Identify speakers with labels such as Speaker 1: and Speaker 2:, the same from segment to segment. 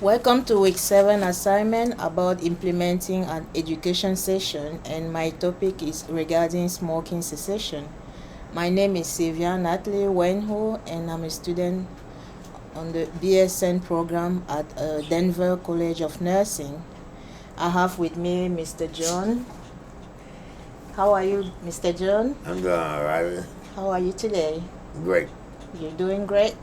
Speaker 1: Welcome to week 7 assignment about implementing an education session, and my topic is regarding smoking cessation. My name is Sylvia Natalie Wenhou, and I'm a student on the BSN program at Denver College of Nursing. I have with me Mr. John. How are you, Mr. John?
Speaker 2: I'm doing all right.
Speaker 1: How are you today?
Speaker 2: Great.
Speaker 1: You're doing great?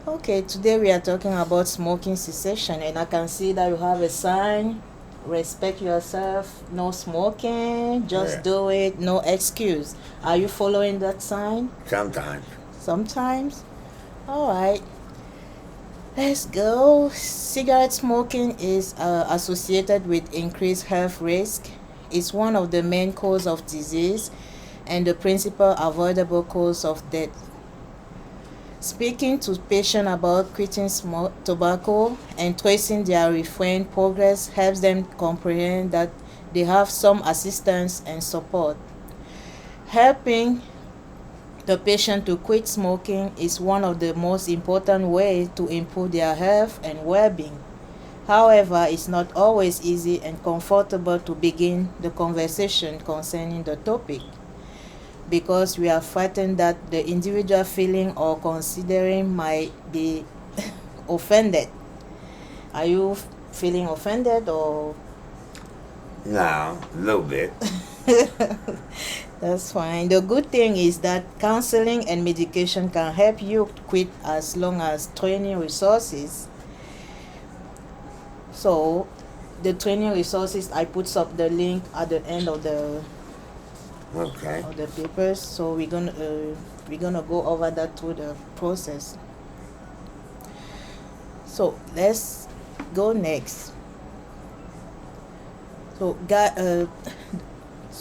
Speaker 1: Okay, today we are talking about smoking cessation, and I can see that you have a sign: respect yourself, no smoking, just
Speaker 2: Yeah.
Speaker 1: do it, no excuse. Are you following that sign?
Speaker 2: Sometimes.
Speaker 1: Sometimes? Alright, let's go. Cigarette smoking is associated with increased health risk. It's one of the main causes of disease and the principal avoidable cause of death. Speaking to patients about quitting tobacco and tracing their refrain progress helps them comprehend that they have some assistance and support. Helping the patient to quit smoking is one of the most important ways to improve their health and well-being. However, it's not always easy and comfortable to begin the conversation concerning the topic, because we are frightened that the individual feeling or considering might be offended. Are you feeling offended or?
Speaker 2: No, a little bit.
Speaker 1: That's fine. The good thing is that counseling and medication can help you quit as long as training resources. So the training resources, I put up the link at the end of the
Speaker 2: Okay.
Speaker 1: papers, so we're gonna go over that through the process. So let's go next. So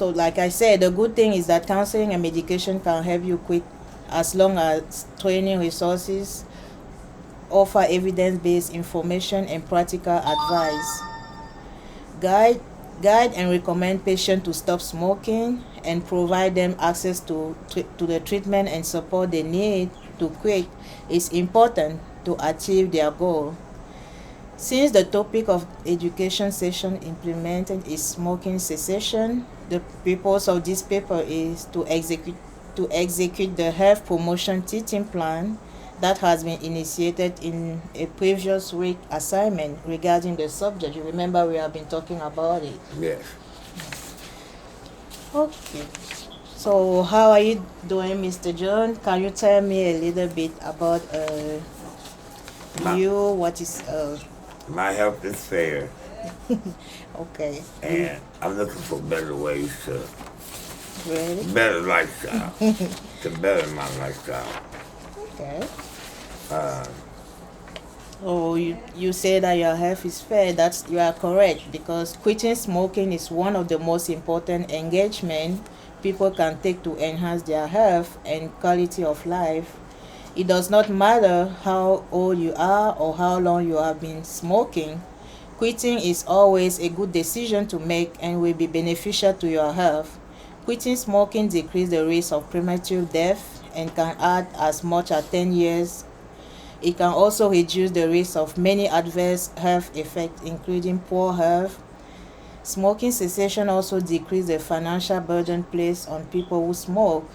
Speaker 1: like I said, the good thing is that counseling and medication can help you quit as long as training resources offer evidence-based information and practical advice. Guide and recommend patients to stop smoking and provide them access to the treatment and support they need to quit is important to achieve their goal. Since the topic of education session implemented is smoking cessation, the purpose of this paper is to execute the health promotion teaching plan that has been initiated in a previous week assignment regarding the subject. You remember we have been talking about it.
Speaker 2: Yes.
Speaker 1: Okay. So how are you doing, Mr. John? Can you tell me a little bit about you? What is
Speaker 2: My health is fair,
Speaker 1: okay?
Speaker 2: and I'm looking for better ways to
Speaker 1: Really?
Speaker 2: better lifestyle, to better my lifestyle.
Speaker 1: Okay.
Speaker 2: Uh,
Speaker 1: Oh, you say that your health is fair. You are correct, because quitting smoking is one of the most important engagement people can take to enhance their health and quality of life. It does not matter how old you are or how long you have been smoking. Quitting is always a good decision to make and will be beneficial to your health. Quitting smoking decreases the risk of premature death and can add as much as 10 years. It can also reduce the risk of many adverse health effects, including poor health. Smoking cessation also decreases the financial burden placed on people who smoke.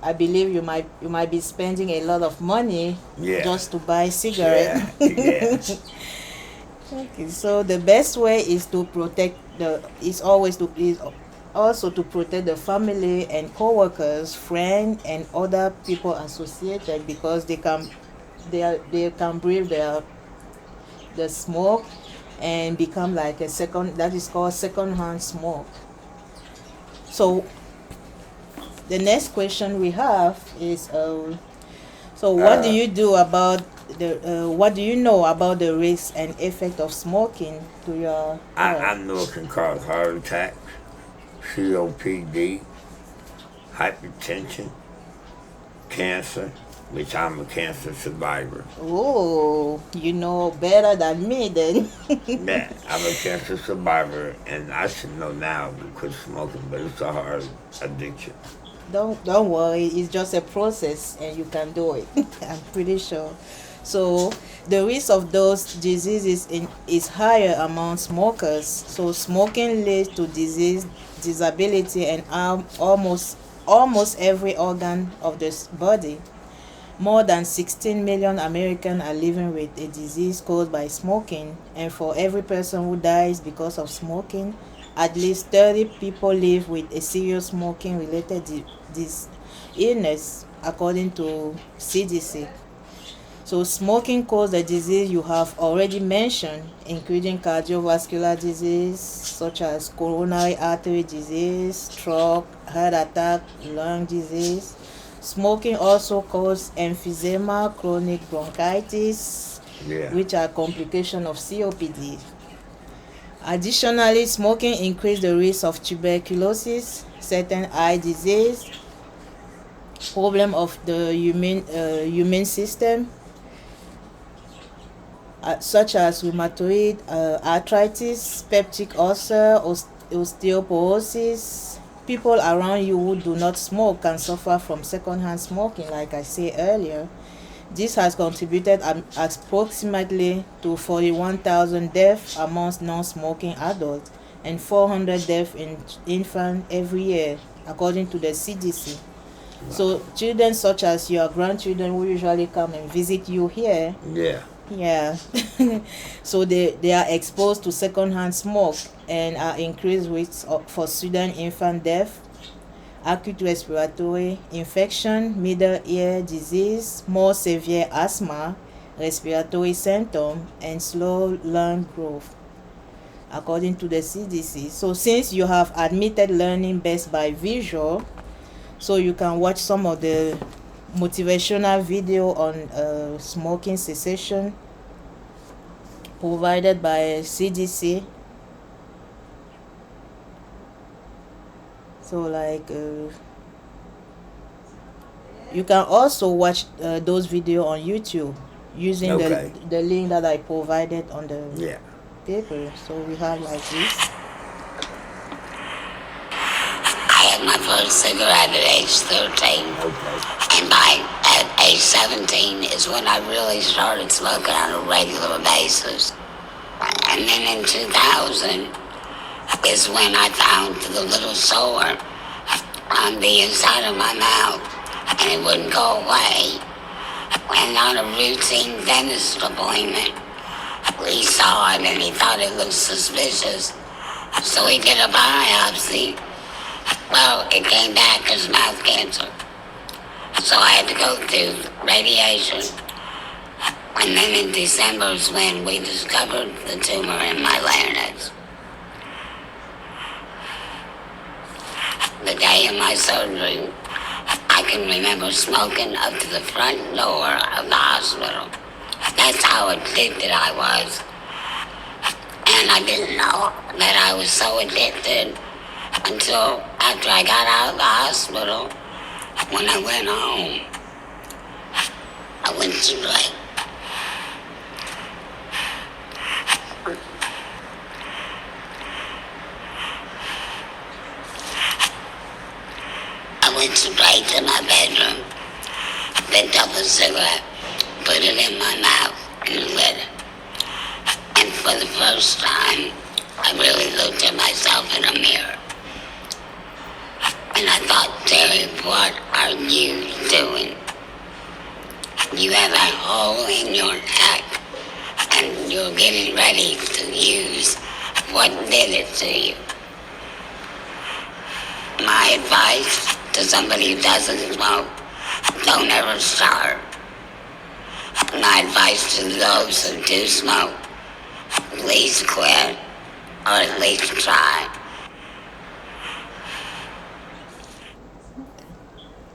Speaker 1: I believe you might be spending a lot of money
Speaker 2: yeah.
Speaker 1: just to buy cigarette.
Speaker 2: Yeah.
Speaker 1: Okay, so the best way is to protect is also to protect the family and co-workers, friends, and other people associated, because they can breathe the smoke and become like that is called second-hand smoke. So the next question we have is so what do you do about what do you know about the risks and effect of smoking to your health?
Speaker 2: I know it can cause heart attack, COPD, hypertension, cancer, which I'm a cancer survivor.
Speaker 1: Oh, you know better than me then.
Speaker 2: Yeah, I'm a cancer survivor, and I should know now to quit smoking, but it's a hard addiction.
Speaker 1: Don't worry, it's just a process and you can do it. I'm pretty sure. So the risk of those diseases is higher among smokers. So smoking leads to disease, disability, and almost every organ of the body. More than 16 million Americans are living with a disease caused by smoking, and for every person who dies because of smoking, at least 30 people live with a serious smoking related illness, according to CDC. So smoking causes the disease you have already mentioned, including cardiovascular disease such as coronary artery disease, stroke, heart attack, lung disease. Smoking also causes emphysema, chronic bronchitis,
Speaker 2: Yeah.
Speaker 1: which are complications of COPD. Additionally, smoking increases the risk of tuberculosis, certain eye disease, problem of the immune system, such as rheumatoid arthritis, peptic ulcer, osteoporosis. People around you who do not smoke can suffer from secondhand smoking, like I said earlier. This has contributed approximately to 41,000 deaths amongst non-smoking adults and 400 deaths in infants every year, according to the CDC. So children such as your grandchildren who usually come and visit you here,
Speaker 2: Yeah.
Speaker 1: yeah, so they are exposed to secondhand smoke and are increased risks for sudden infant death, acute respiratory infection, middle ear disease, more severe asthma, respiratory symptom, and slow lung growth, according to the CDC. So since you have admitted learning best by visual, so you can watch some of the motivational video on smoking cessation provided by CDC. So like you can also watch those videos on YouTube using
Speaker 2: Okay.
Speaker 1: the link that I provided on the
Speaker 2: Yeah.
Speaker 1: paper. So we have like this.
Speaker 3: I had my first cigarette at age 13,
Speaker 2: Okay.
Speaker 3: and at age 17 is when I really started smoking on a regular basis. And then in 2000 is when I found the little sore on the inside of my mouth, and it wouldn't go away. And on a routine dentist appointment, he saw it and he thought it looked suspicious. So he did a biopsy. Well, it came back as mouth cancer. So I had to go through radiation. And then in December is when we discovered the tumor in my larynx. The day of my surgery, I can remember smoking up to the front door of the hospital. That's how addicted I was. And I didn't know that I was so addicted until after I got out of the hospital. When I went home, I went to bed. I went straight to my bedroom, picked up a cigarette, put it in my mouth, and lit it. And for the first time, I really looked at myself in a mirror. And I thought, Terry, what are you doing? You have a hole in your neck, and you're getting ready to use what did it to you. My advice to somebody who doesn't smoke, don't ever start. My advice to those who do smoke, please quit, or at least try.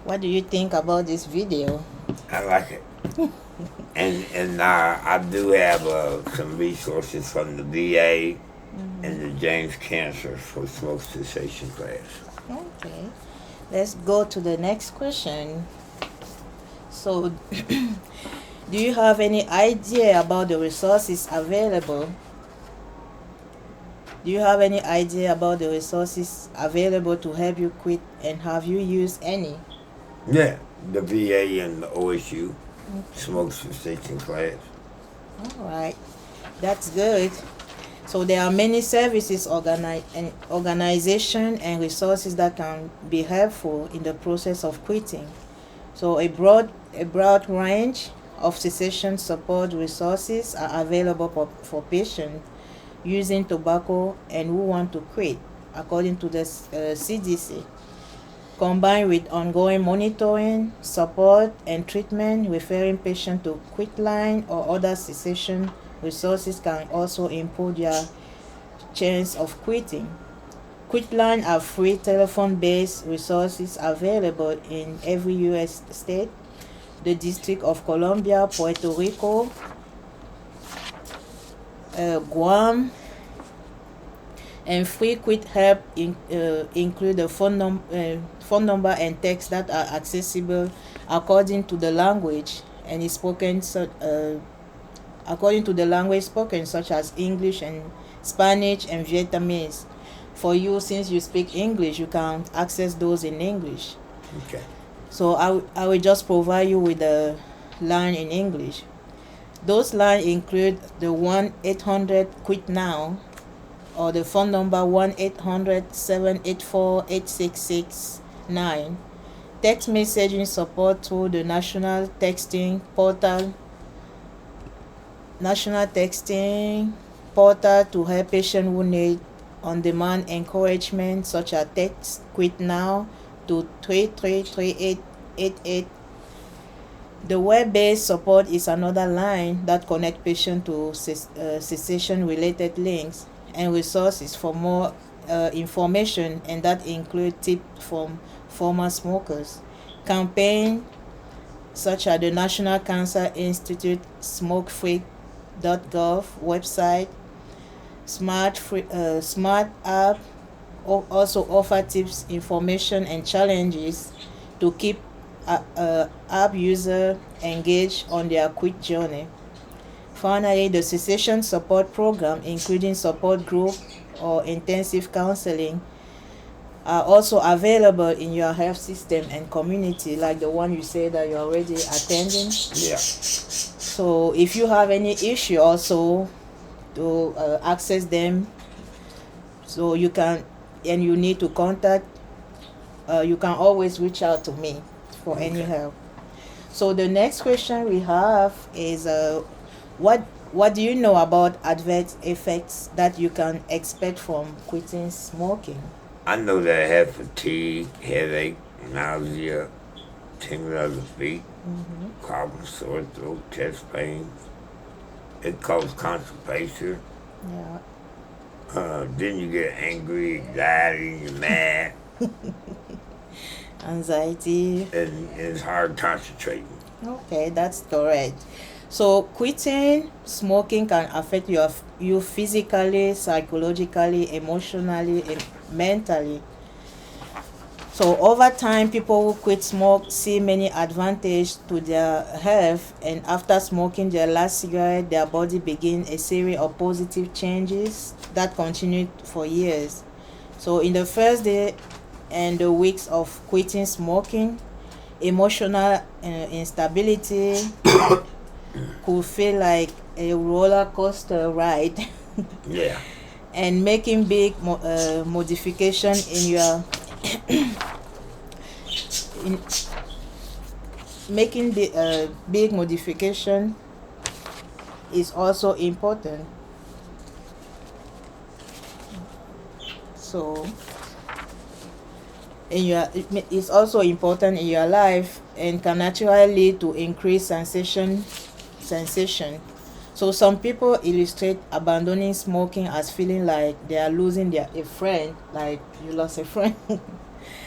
Speaker 1: What do you think about this video?
Speaker 2: I like it. And I do have some resources from the VA and the James Cancer for smoke cessation class.
Speaker 1: Okay, let's go to the next question. So do you have any idea about the resources available? Do you have any idea about the resources available to help you quit, and have you used any?
Speaker 2: Yeah, the VA and the OSU. smoke cessation class.
Speaker 1: All right, that's good. So there are many services, organization, and resources that can be helpful in the process of quitting. So a broad range of cessation support resources are available for patients using tobacco and who want to quit, according to the CDC. Combined with ongoing monitoring, support, and treatment, referring patients to quitline or other cessation resources can also improve their chance of quitting. Quitline are free telephone-based resources available in every U.S. state, the District of Columbia, Puerto Rico, Guam, and free quit help include the phone number and text that are accessible according to the language and is spoken according to the language spoken, such as English and Spanish and Vietnamese. For you, since you speak English, you can access those in English.
Speaker 2: Okay.
Speaker 1: So I will just provide you with the line in English. Those lines include the 1-800-QUIT-NOW or the phone number 1-800-784-8669. Text messaging support through the National Texting Portal to help patients who need on-demand encouragement, such as text quit now to 333888. The web-based support is another line that connects patients to cessation-related links and resources for more information, and that include tips from former smokers. Campaigns such as the National Cancer Institute smokefree.gov website, Smart app also offer tips, information, and challenges to keep app user engaged on their quit journey. Finally, the cessation support program, including support group or intensive counseling, are also available in your health system and community, like the one you say that you're already attending.
Speaker 2: Yeah.
Speaker 1: So if you have any issue also to access them, so you can, and you need to contact, you can always reach out to me for any help. So the next question we have is what do you know about adverse effects that you can expect from quitting smoking?
Speaker 2: I know that I have fatigue, headache, nausea, tingling of the feet, coughing, sore throat, chest pain. It causes constipation.
Speaker 1: Yeah.
Speaker 2: Then you get angry, anxiety, you're mad,
Speaker 1: Anxiety.
Speaker 2: and it's hard concentrating.
Speaker 1: Okay, that's correct. So quitting smoking can affect you physically, psychologically, emotionally, and mentally. So over time, people who quit smoke see many advantages to their health, and after smoking their last cigarette, their body begins a series of positive changes that continue for years. So in the first day and the weeks of quitting smoking, emotional instability could feel like a roller coaster ride.
Speaker 2: Yeah.
Speaker 1: And making big modification in your in making the big modification is also important. So it's also important in your life and can naturally lead to increased sensation. So some people illustrate abandoning smoking as feeling like they are losing a friend, like you lost a friend.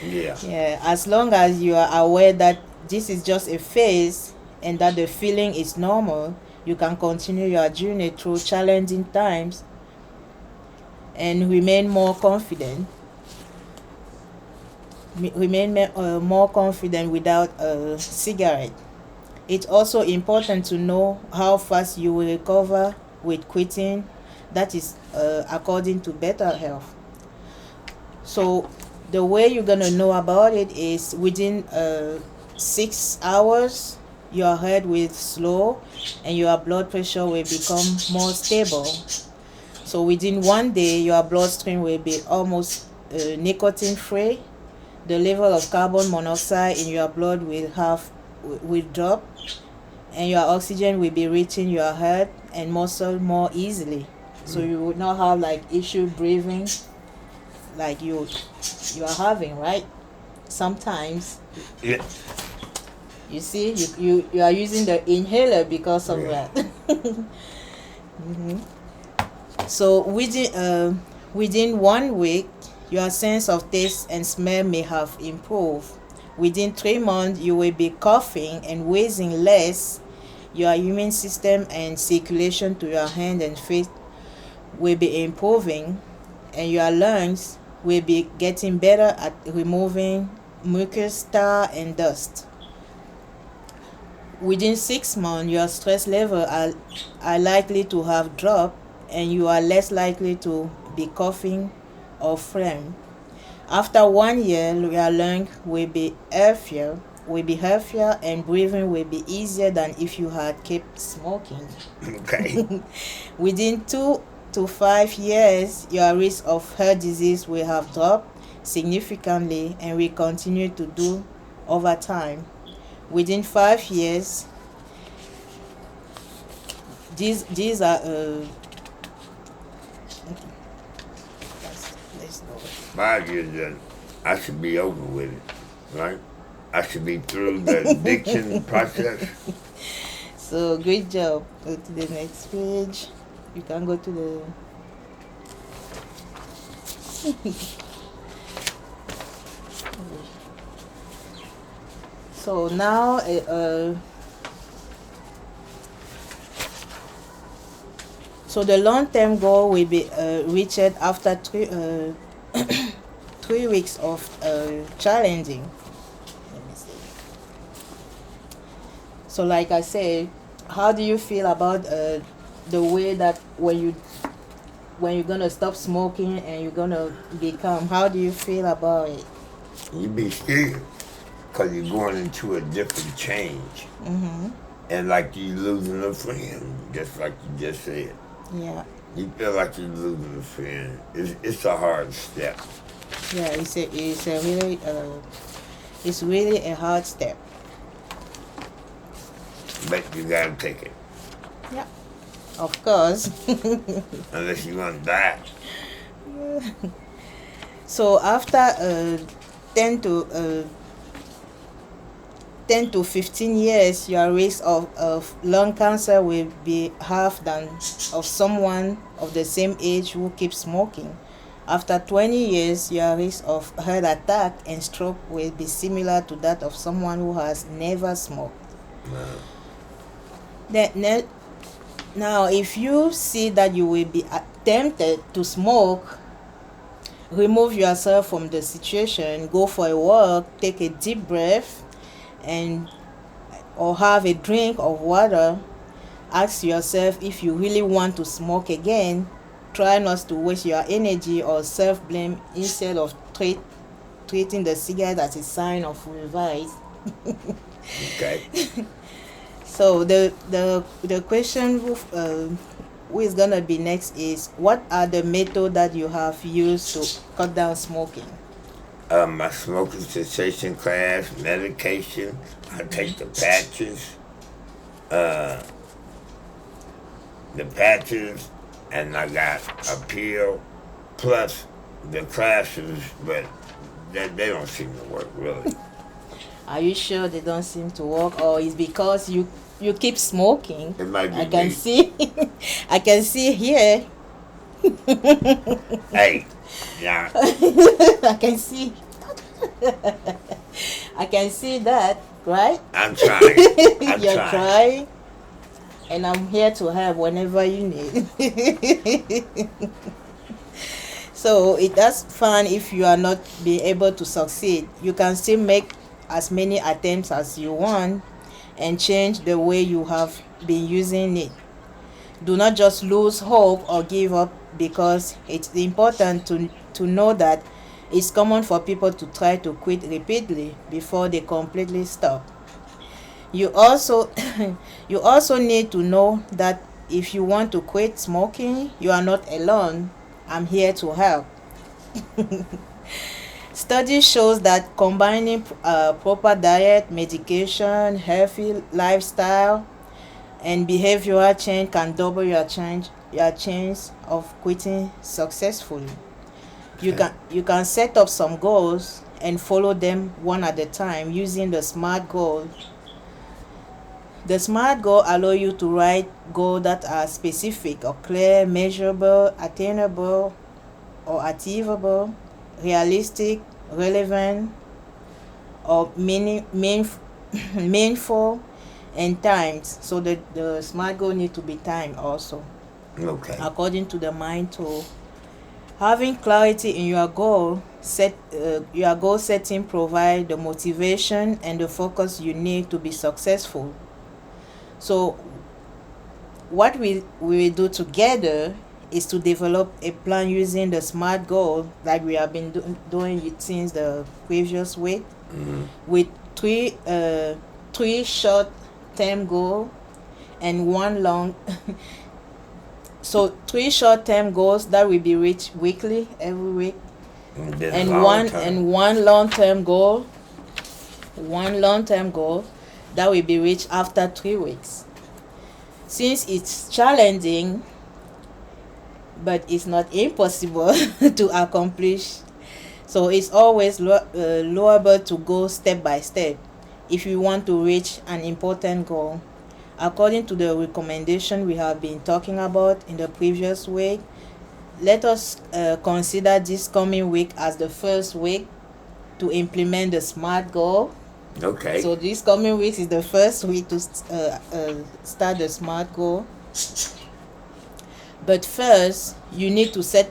Speaker 2: Yeah.
Speaker 1: Yeah, as long as you are aware that this is just a phase and that the feeling is normal, you can continue your journey through challenging times and remain more confident. More confident without a cigarette. It's also important to know how fast you will recover with quitting, that is according to better health. So the way you're gonna know about it is within 6 hours your heart will slow and your blood pressure will become more stable. So within 1 day, your bloodstream will be almost nicotine free. The level of carbon monoxide in your blood will drop, and your oxygen will be reaching your heart and muscle more easily. So you would not have like issue breathing like you are having, right? Sometimes
Speaker 2: Yeah.
Speaker 1: you see you are using the inhaler because of
Speaker 2: Yeah.
Speaker 1: that. So within 1 week, your sense of taste and smell may have improved. Within 3 months, you will be coughing and wheezing less. Your immune system and circulation to your hand and face will be improving, and your lungs will be getting better at removing mucus, tar, and dust. Within 6 months, your stress level are likely to have dropped, and you are less likely to be coughing or phlegm. After 1 year, your lung will be healthier, and breathing will be easier than if you had kept smoking.
Speaker 2: Okay.
Speaker 1: Within 2 to 5 years, your risk of heart disease will have dropped significantly and will continue to do over time. Within 5 years, these are let's go.
Speaker 2: 5 years, then I should be over with it, right? I should be through the addiction process.
Speaker 1: So great job. Go to the next page. You can go to the so now so the long-term goal will be reached after 3 weeks of challenging. Let me see. So like I said, how do you feel about the way that when you're gonna stop smoking and you're gonna become, how do you feel about it?
Speaker 2: You be scared because you're going into a different change. And like you losing a friend, just like you just said.
Speaker 1: Yeah,
Speaker 2: You feel like you're losing a friend. It's a hard step.
Speaker 1: yeah, it's really a hard step.
Speaker 2: But you gotta take it.
Speaker 1: Yeah, of course.
Speaker 2: Unless you want to die.
Speaker 1: So after 10 to 15 years, your risk of lung cancer will be half than of someone of the same age who keeps smoking. After 20 years, your risk of heart attack and stroke will be similar to that of someone who has never smoked. Now, if you see that you will be tempted to smoke, remove yourself from the situation, go for a walk, take a deep breath, or have a drink of water. Ask yourself if you really want to smoke again. Try not to waste your energy or self-blame instead of treating the cigarette as a sign of revice.
Speaker 2: Okay.
Speaker 1: So the question who is gonna be next is, what are the methods that you have used to cut down smoking?
Speaker 2: My smoking cessation class, medication. I take the patches, and I got a pill plus the classes, but they don't seem to work really.
Speaker 1: Are you sure they don't seem to work, or is because you keep smoking?
Speaker 2: It might be
Speaker 1: I can
Speaker 2: me.
Speaker 1: see I can see here.
Speaker 2: Hey, yeah.
Speaker 1: I can see I can see that, right?
Speaker 2: I'm trying. I'm
Speaker 1: You're
Speaker 2: trying.
Speaker 1: trying, and I'm here to help whenever you need. So that's fun. If you are not being able to succeed, you can still make as many attempts as you want and change the way you have been using it. Do not just lose hope or give up, because it's important to know that it's common for people to try to quit repeatedly before they completely stop. You also you also need to know that if you want to quit smoking, you are not alone. I'm here to help. Study shows that combining proper diet, medication, healthy lifestyle, and behavioral change can double your chance of quitting successfully.
Speaker 2: Okay.
Speaker 1: You can set up some goals and follow them one at a time using the SMART goal. The SMART goal allow you to write goals that are specific or clear, measurable, attainable or achievable, realistic, relevant, or meaningful, and timed. So the SMART goal need to be timed also,
Speaker 2: Okay.
Speaker 1: according to the mind tool. Having clarity in your goal setting provide the motivation and the focus you need to be successful. So what we will do together is to develop a plan using the SMART goal like we have been doing it since the previous week, with three short term goal and one long so three short term goals that will be reached weekly every week,
Speaker 2: Then
Speaker 1: and one long term goal that will be reached after 3 weeks. Since it's challenging but it's not impossible to accomplish, so it's always loable to go step by step if you want to reach an important goal. According to the recommendation we have been talking about in the previous week, let us consider this coming week as the first week to implement the SMART goal.
Speaker 2: Okay.
Speaker 1: So this coming week is the first week to start the SMART goal. But first, you need to set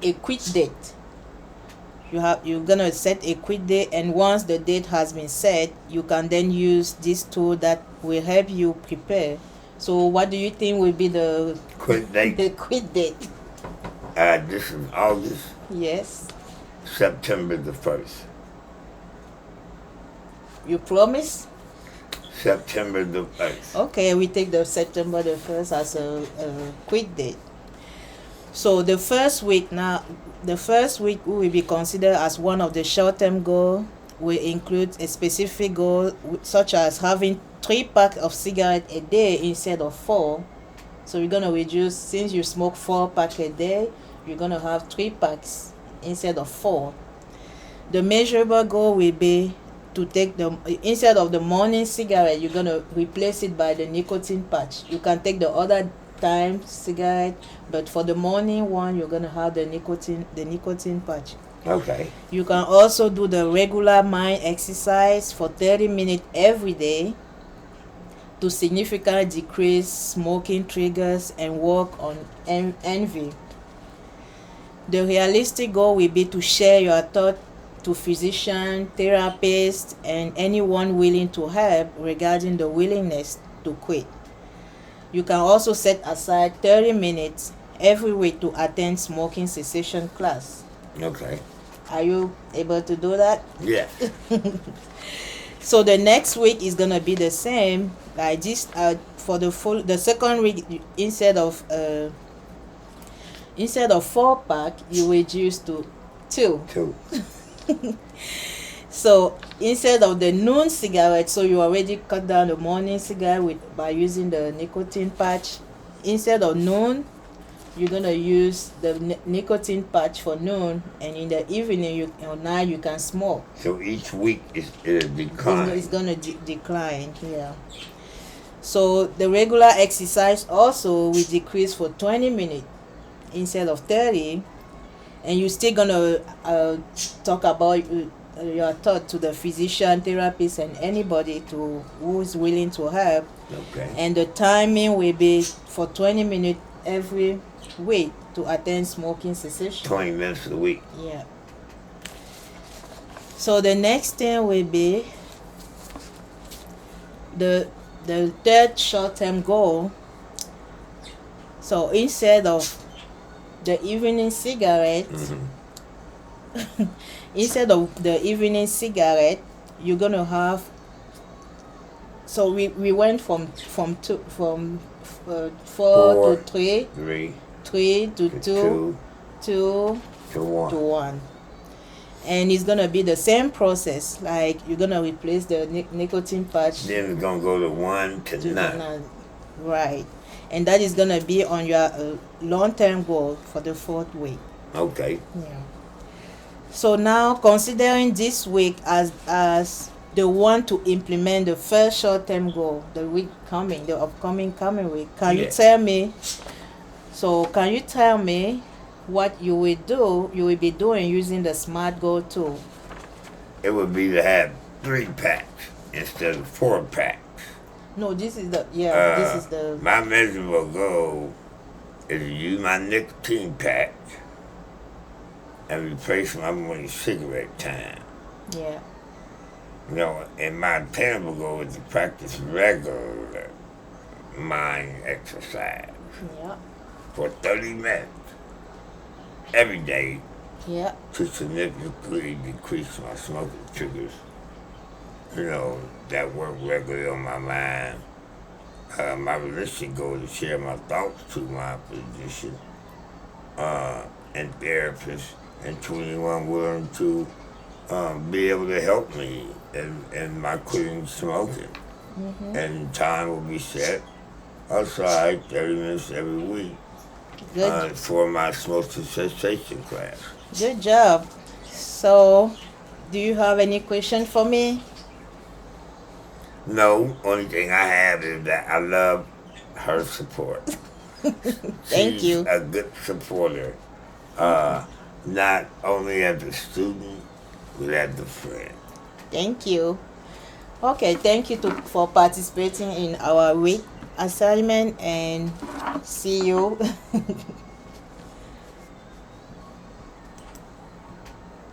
Speaker 1: a quit date. You're gonna set a quit date, and once the date has been set, you can then use this tool that will help you prepare. So what do you think will be the
Speaker 2: Quit date.
Speaker 1: the quit date?
Speaker 2: This is August,
Speaker 1: Yes,
Speaker 2: September the 1st.
Speaker 1: you promise?
Speaker 2: September the 1st.
Speaker 1: Okay, we take the September the 1st as a quit date. So the first week will be considered as one of the short-term goals. Will include a specific goal such as having 3 packs of cigarettes a day instead of 4. So you're gonna reduce, since you smoke 4 packs a day, you're gonna have 3 packs instead of 4. The measurable goal will be to take instead of the morning cigarette, you're gonna replace it by the nicotine patch. You can take the other time cigarette, but for the morning one, you're gonna have the nicotine patch.
Speaker 2: Okay.
Speaker 1: You can also do the regular mind exercise for 30 minutes every day to significantly decrease smoking triggers and work on envy. The realistic goal will be to share your thought to physician, therapists, and anyone willing to help regarding the willingness to quit. You can also set aside 30 minutes every week to attend smoking cessation class.
Speaker 2: Okay.
Speaker 1: Are you able to do that?
Speaker 2: Yes.
Speaker 1: So the next week is gonna be the same. Like this, for the second week, instead of 4 pack, you reduce to 2.
Speaker 2: 2.
Speaker 1: So instead of the noon cigarette, so you already cut down the morning cigarette by using the nicotine patch. Instead of noon, you're gonna use the nicotine patch for noon, and in the evening now you can smoke.
Speaker 2: So each week it'll decline.
Speaker 1: It's gonna decline. Yeah. So the regular exercise also will decrease for 20 minutes instead of 30, and you're still gonna talk about your thought to the physician, therapist, and anybody who is willing to help.
Speaker 2: Okay.
Speaker 1: And the timing will be for 20 minutes every week to attend smoking cessation.
Speaker 2: 20 minutes a week.
Speaker 1: Yeah. So the next thing will be the third short-term goal. So instead of the evening cigarette, you're gonna have So we went from two from 4
Speaker 2: 4,
Speaker 1: to 3,
Speaker 2: 3,
Speaker 1: 3 to 2,
Speaker 2: 2
Speaker 1: 2
Speaker 2: to
Speaker 1: to
Speaker 2: 1.
Speaker 1: 1. And it's gonna be the same process. Like you're gonna replace the nicotine patch
Speaker 2: Then it's gonna go to 1 to
Speaker 1: to
Speaker 2: none.
Speaker 1: none. Right. And that is gonna be on your long-term goal for the 4th week.
Speaker 2: Okay.
Speaker 1: Yeah. So now, considering this week as the one to implement the first short-term goal, the upcoming coming week, can you
Speaker 2: Yes.
Speaker 1: tell me? So can you tell me what you will do? You will be doing using the Smart Goal tool.
Speaker 2: It would be to have 3 packs instead of 4 packs.
Speaker 1: No, this is the
Speaker 2: My measurable goal is to use my nicotine patch and replace my morning cigarette time.
Speaker 1: yeah.
Speaker 2: You know, and my attainable goal is to practice regular mind exercise
Speaker 1: Yeah.
Speaker 2: for 30 minutes every day
Speaker 1: Yeah.
Speaker 2: to significantly decrease my smoking triggers. You know, that work regularly on my mind. My realistic goal is to share my thoughts to my physician and therapist, and to anyone willing to be able to help me in my quitting smoking. And time will be set aside 30 minutes every week
Speaker 1: Good.
Speaker 2: for my smoking cessation class.
Speaker 1: Good job. So, do you have any question for me?
Speaker 2: No, only thing I have is that I love her support.
Speaker 1: Thank
Speaker 2: She's
Speaker 1: you.
Speaker 2: a good supporter, not only as a student, but as a friend.
Speaker 1: Thank you. Okay, thank you for participating in our week assignment, and see you